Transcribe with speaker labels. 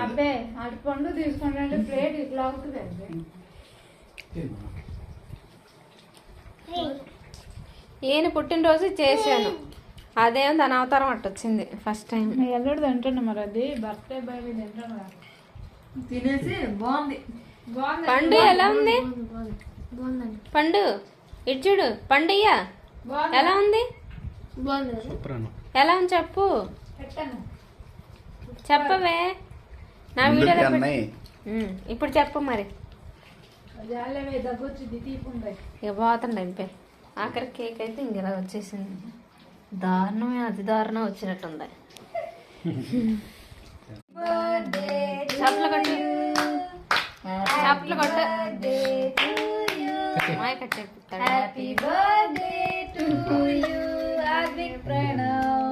Speaker 1: అబ్బే అటు పండు తీసుకుంటే ప్లేట్ ఇట్లా అవుతుంది.
Speaker 2: ఈయన పుట్టినరోజు చేశాను, అదేం దాని అవతారం అట్టొచ్చింది ఫస్ట్ టైం.
Speaker 1: ఎల్లుడు తింటున్నా మరి, అది బర్త్డే బాయ్ తింటాను తినేసి బాగుంది.
Speaker 2: పండు ఎలా ఉంది పండు? ఇటు చూడు పండుయ్యా ఎలా ఉంది? ఎలా ఉంది చెప్పు, చెప్పవే నా వీడియోలో. ఇప్పుడు చెప్పు మరి. ఇక పోతుండే ఇంపే. ఆఖరి కేక్ అయితే ఇంక ఇలా వచ్చేసింది. దారుణమే, అతి దారుణం వచ్చినట్టుంది. చప్పట్లు కొట్టు, చప్పట్లు కొట్టు. మాయ కట్టేస్తాడు.
Speaker 1: Happy birthday to you Hardik Pranav.